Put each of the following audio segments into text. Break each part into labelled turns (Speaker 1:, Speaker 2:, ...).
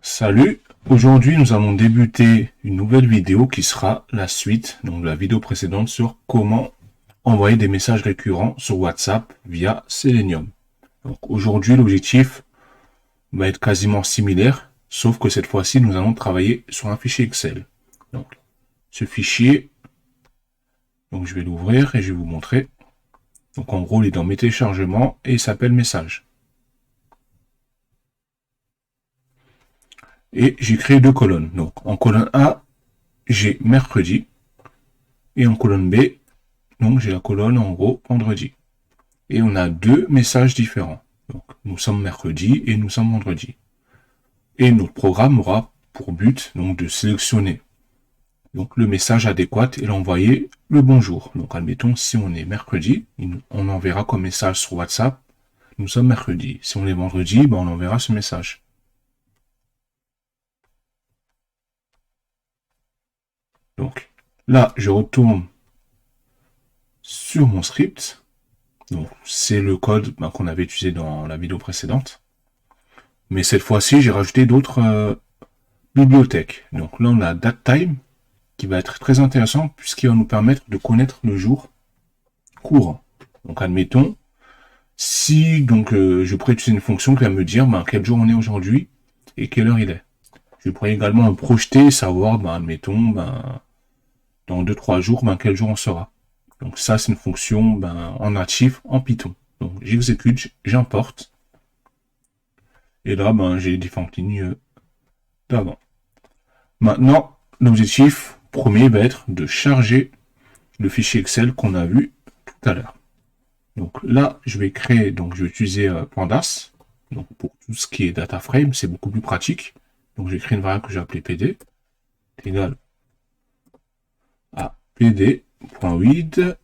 Speaker 1: Salut, aujourd'hui nous allons débuter une nouvelle vidéo qui sera la suite donc de la vidéo précédente sur comment envoyer des messages récurrents sur WhatsApp via Selenium. Donc aujourd'hui l'objectif va être quasiment similaire, sauf que cette fois-ci nous allons travailler sur un fichier Excel. Donc ce fichier, donc je vais l'ouvrir et je vais vous montrer. Donc en gros il est dans mes téléchargements et il s'appelle message. Et j'ai créé deux colonnes. Donc en colonne A, j'ai mercredi. Et en colonne B, donc j'ai la colonne en gros vendredi. Et on a deux messages différents. Donc nous sommes mercredi et nous sommes vendredi. Et notre programme aura pour but donc de sélectionner donc le message adéquat et l'envoyer le bonjour. Donc admettons si on est mercredi, on enverra comme message sur WhatsApp, nous sommes mercredi. Si on est vendredi, on enverra ce message. Donc là, je retourne sur mon script. Donc c'est le code qu'on avait utilisé dans la vidéo précédente. Mais cette fois-ci, j'ai rajouté d'autres bibliothèques. Donc là, on a DateTime qui va être très intéressant puisqu'il va nous permettre de connaître le jour courant. Donc admettons, si donc je pourrais utiliser une fonction qui va me dire quel jour on est aujourd'hui et quelle heure il est. Je pourrais également me projeter et savoir, admettons, dans 2-3 jours, quel jour on sera. Donc ça, c'est une fonction en natif en Python. Donc j'exécute, j'importe. Et là, j'ai les différentes lignes d'avant. Maintenant, l'objectif premier va être de charger le fichier Excel qu'on a vu tout à l'heure. Donc là, je vais créer, donc je vais utiliser Pandas. Donc pour tout ce qui est data frame, c'est beaucoup plus pratique. Donc j'ai créé une variable que j'ai appelée PD égale à pd.read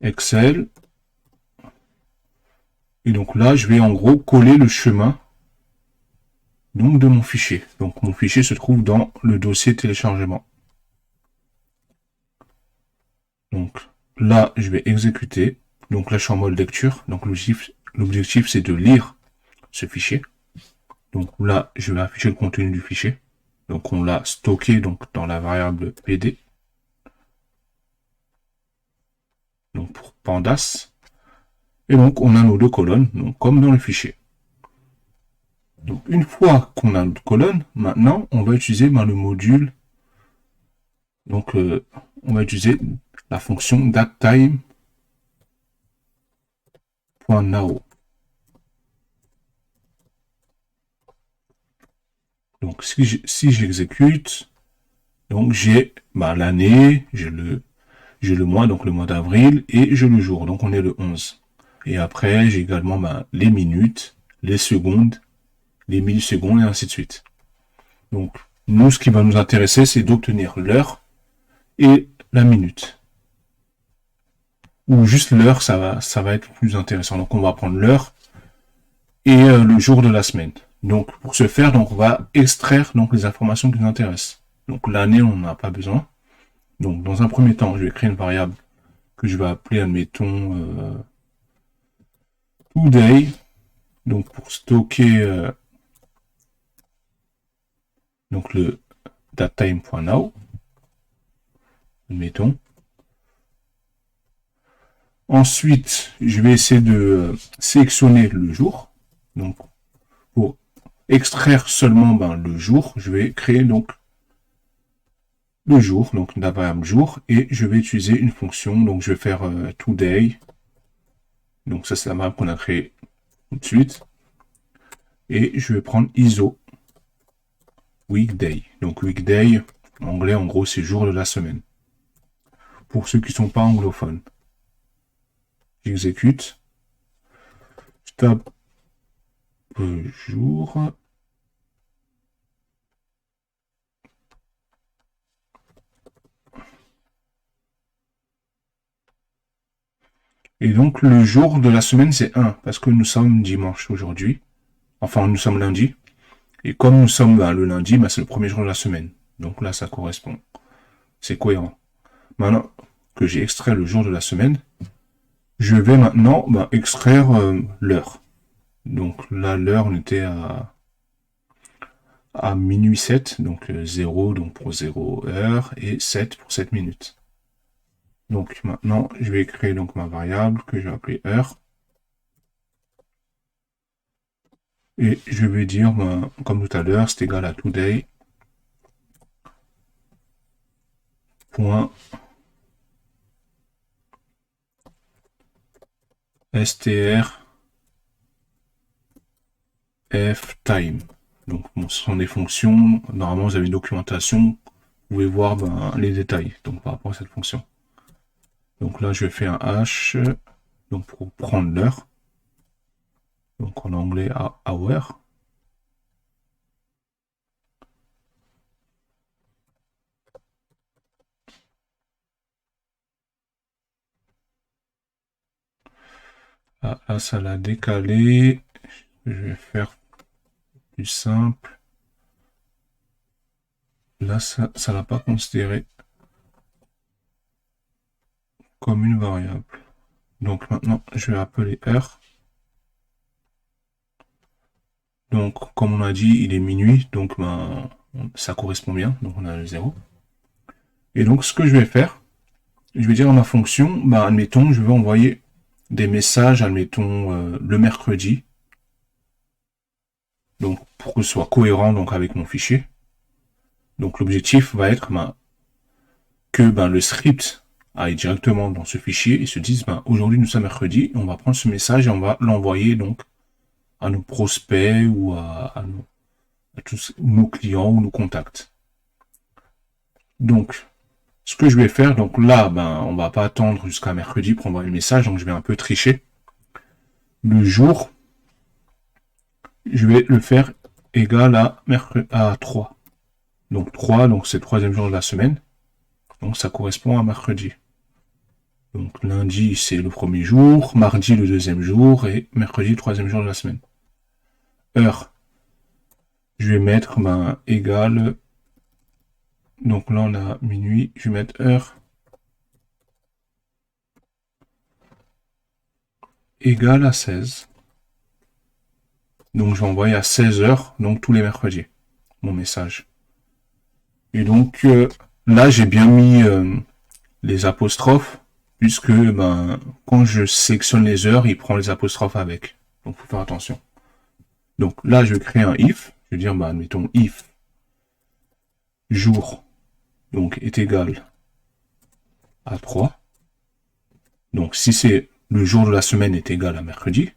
Speaker 1: Excel. Et donc là, je vais en gros coller le chemin donc de mon fichier. Donc mon fichier se trouve dans le dossier téléchargement. Donc là, je vais exécuter. Donc là, je suis en mode lecture. Donc l'objectif, c'est de lire ce fichier. Donc là, je vais afficher le contenu du fichier. Donc on l'a stocké donc dans la variable PD. Donc pour Pandas. Et donc on a nos deux colonnes, donc comme dans le fichier. Donc une fois qu'on a notre colonne, maintenant on va utiliser le module. Donc on va utiliser la fonction datetime.now. Donc si j'exécute, donc j'ai l'année, j'ai le mois, donc le mois d'avril, et j'ai le jour, donc on est le 11. Et après, j'ai également les minutes, les secondes, les millisecondes, et ainsi de suite. Donc, nous, ce qui va nous intéresser, c'est d'obtenir l'heure et la minute. Ou juste l'heure, ça va être plus intéressant. Donc, on va prendre l'heure et le jour de la semaine. Donc, pour ce faire, donc on va extraire donc les informations qui nous intéressent. Donc, l'année, on n'en a pas besoin. Donc, dans un premier temps, je vais créer une variable que je vais appeler, admettons, today. Donc, pour stocker donc le datetime.now. Admettons. Ensuite, je vais essayer de sélectionner le jour. Donc, pour extraire seulement le jour, je vais créer donc le jour, donc la variable jour, et je vais utiliser une fonction. Donc, je vais faire today. Donc, ça, c'est la variable qu'on a créée tout de suite. Et je vais prendre ISO weekday. Donc, weekday, en anglais, en gros, c'est jour de la semaine. Pour ceux qui ne sont pas anglophones. J'exécute. Je tape jour. Et donc, le jour de la semaine, c'est 1, parce que nous sommes dimanche aujourd'hui. Enfin, nous sommes lundi. Et comme nous sommes le lundi, c'est le premier jour de la semaine. Donc là, ça correspond. C'est cohérent. Maintenant que j'ai extrait le jour de la semaine, Je vais maintenant extraire l'heure. Donc là, l'heure, on était à minuit 7, donc 0 donc pour 0 heure et 7 pour 7 minutes. Donc maintenant, je vais créer donc ma variable que je vais appeler heure. Et je vais dire, comme tout à l'heure, c'est égal à today. Point strf time. Donc bon, ce sont des fonctions. Normalement, vous avez une documentation. Vous pouvez voir les détails donc par rapport à cette fonction. Donc là, je vais faire un hash donc pour prendre l'heure. Donc en anglais, hour. Ah, là, ça l'a décalé. Je vais faire plus simple. Là, ça l'a pas considéré comme une variable. Donc maintenant, je vais appeler heure. Donc, comme on a dit, il est minuit, donc ça correspond bien. Donc on a le 0. Et donc, ce que je vais faire, je vais dire à ma fonction, admettons, je vais envoyer des messages, admettons, le mercredi. Donc, pour que ce soit cohérent donc, avec mon fichier. Donc, l'objectif va être que le script aille directement dans ce fichier et se dise, aujourd'hui nous sommes mercredi, on va prendre ce message et on va l'envoyer donc à nos prospects ou à tous nos clients ou nos contacts. Donc, ce que je vais faire, donc là, on va pas attendre jusqu'à mercredi pour envoyer le message, donc je vais un peu tricher. Le jour, je vais le faire égal à 3. Donc 3, donc c'est le troisième jour de la semaine. Donc ça correspond à mercredi. Donc lundi, c'est le premier jour, mardi, le deuxième jour, et mercredi, le troisième jour de la semaine. Heure, je vais mettre égal. Donc là, on a minuit, je vais mettre heure égale à 16. Donc je vais envoyer à 16 heures, donc tous les mercredis, mon message. Et donc là, j'ai bien mis les apostrophes, puisque quand je sélectionne les heures, il prend les apostrophes avec. Donc faut faire attention. Donc là, je vais créer un if. Je vais dire, admettons, if jour donc est égal à 3. Donc si c'est le jour de la semaine est égal à mercredi,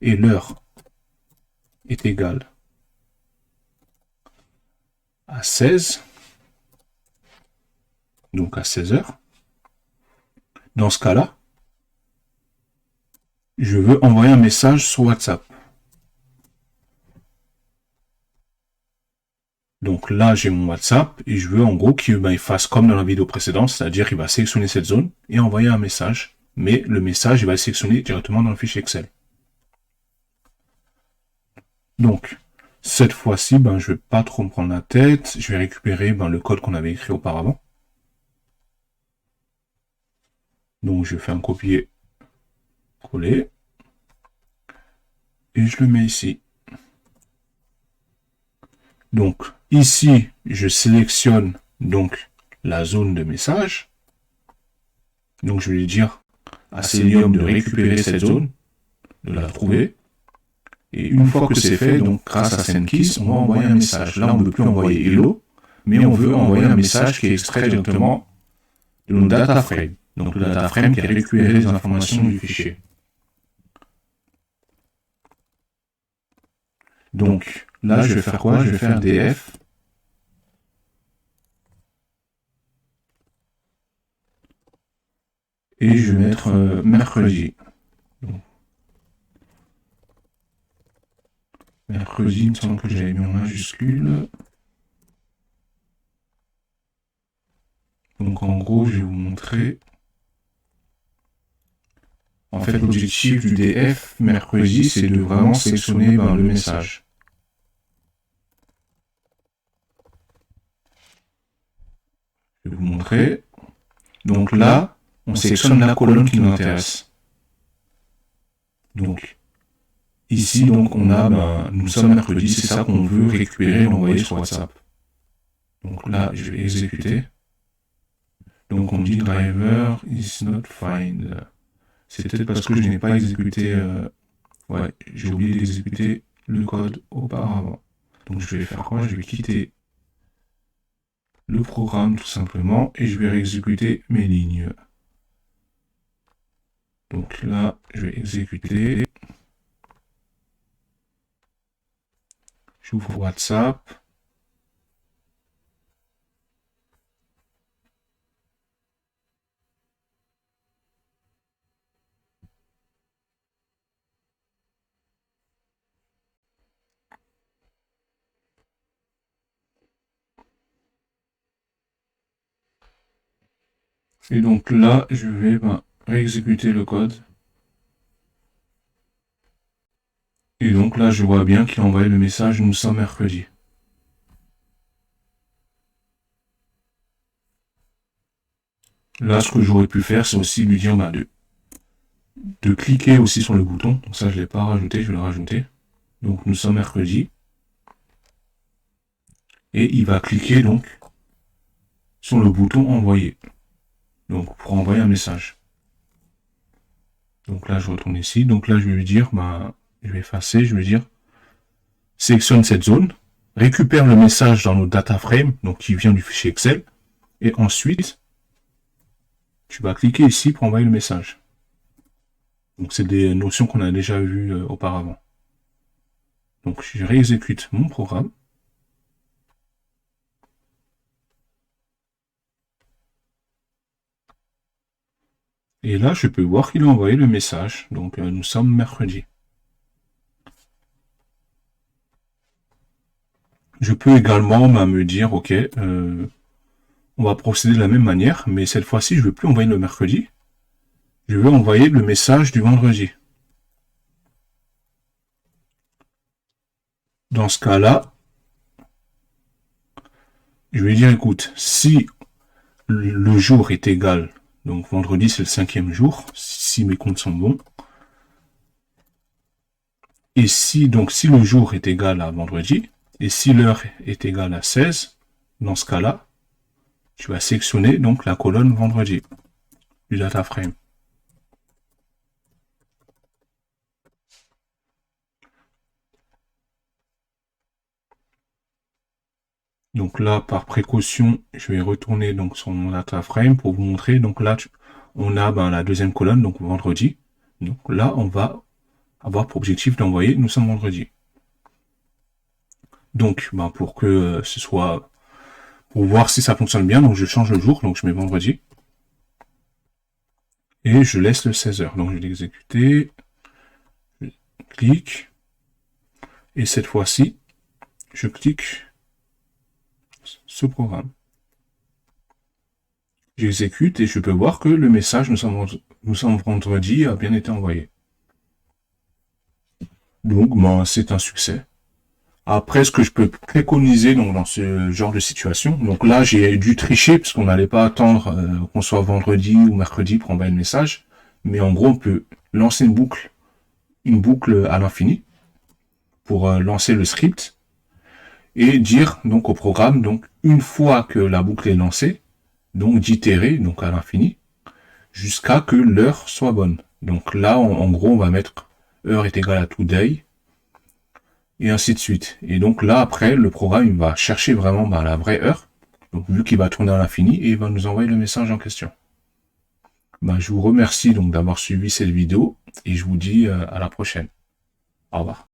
Speaker 1: et l'heure est égale à 16, donc à 16 heures, dans ce cas-là, je veux envoyer un message sur WhatsApp. Donc là, j'ai mon WhatsApp et je veux en gros qu'il fasse comme dans la vidéo précédente, c'est-à-dire qu'il va sélectionner cette zone et envoyer un message. Mais le message, il va le sélectionner directement dans le fichier Excel. Donc, cette fois-ci, je ne vais pas trop me prendre la tête. Je vais récupérer le code qu'on avait écrit auparavant. Donc, je fais un copier-coller. Et je le mets ici. Donc, ici, je sélectionne donc la zone de message. Donc, je vais lui dire à Selenium de récupérer cette zone, de la trouver. Et une fois que c'est fait, donc grâce à SendKeys, on va envoyer un message. Là, on ne veut plus envoyer hello, mais on veut envoyer un message qui est extrait directement de notre data frame. Donc le data frame qui a récupéré les informations du fichier. Donc là, je vais faire quoi? Je vais faire df et je vais mettre mercredi. Donc, mercredi, il me semble que j'avais mis en majuscule. Donc en gros, je vais vous montrer. En fait, l'objectif du df mercredi, c'est de vraiment sélectionner le message. Je vais vous montrer. Donc là, on sélectionne la colonne qui nous intéresse. Donc, ici, donc, on a, nous sommes mercredi, c'est ça qu'on veut récupérer et l'envoyer sur WhatsApp. Donc là, je vais exécuter. Donc on me dit driver is not find. C'est peut-être parce que je n'ai pas exécuté. Ouais, j'ai oublié d'exécuter le code auparavant. Donc je vais faire quoi? Je vais quitter le programme tout simplement et je vais réexécuter mes lignes. Donc là, je vais exécuter. J'ouvre WhatsApp. Et donc là, je vais réexécuter le code. Et donc là, je vois bien qu'il a envoyé le message nous sommes mercredi. Là, ce que j'aurais pu faire, c'est aussi lui dire de cliquer aussi sur le bouton. Donc ça, je ne l'ai pas rajouté, je vais le rajouter. Donc nous sommes mercredi. Et il va cliquer donc sur le bouton envoyer. Donc pour envoyer un message. Donc là, je retourne ici. Donc là, je vais lui dire, je vais effacer, je vais dire, sélectionne cette zone, récupère le message dans le data frame, donc qui vient du fichier Excel, et ensuite, tu vas cliquer ici pour envoyer le message. Donc c'est des notions qu'on a déjà vues auparavant. Donc je réexécute mon programme. Et là, je peux voir qu'il a envoyé le message. Donc nous sommes mercredi. Je peux également me dire, ok, on va procéder de la même manière, mais cette fois-ci, je ne vais plus envoyer le mercredi. Je vais envoyer le message du vendredi. Dans ce cas-là, je vais dire, écoute, si le jour est égal, donc vendredi c'est le 5e jour, si mes comptes sont bons, et si le jour est égal à vendredi, et si l'heure est égale à 16, dans ce cas-là, tu vas sélectionner donc la colonne vendredi du data frame. Donc là, par précaution, je vais retourner donc sur mon data frame pour vous montrer. Donc là, on a la deuxième colonne, donc vendredi. Donc là, on va avoir pour objectif d'envoyer, nous sommes vendredi. Donc, pour que ce soit, pour voir si ça fonctionne bien, donc je change le jour, donc je mets vendredi. Et je laisse le 16h. Donc je vais l'exécuter. Je clique. Et cette fois-ci, je clique ce programme. J'exécute et je peux voir que le message nous sommes vendredi a bien été envoyé. Donc c'est un succès. Après, ce que je peux préconiser donc, dans ce genre de situation, donc là j'ai dû tricher parce qu'on n'allait pas attendre qu'on soit vendredi ou mercredi pour envoyer le message, mais en gros on peut lancer une boucle à l'infini pour lancer le script et dire donc au programme, donc une fois que la boucle est lancée, donc d'itérer donc à l'infini jusqu'à que l'heure soit bonne. Donc là en gros on va mettre heure est égale à today et ainsi de suite. Et donc là après le programme il va chercher vraiment la vraie heure, donc vu qu'il va tourner à l'infini et il va nous envoyer le message en question. Je vous remercie donc d'avoir suivi cette vidéo et je vous dis à la prochaine. Au revoir.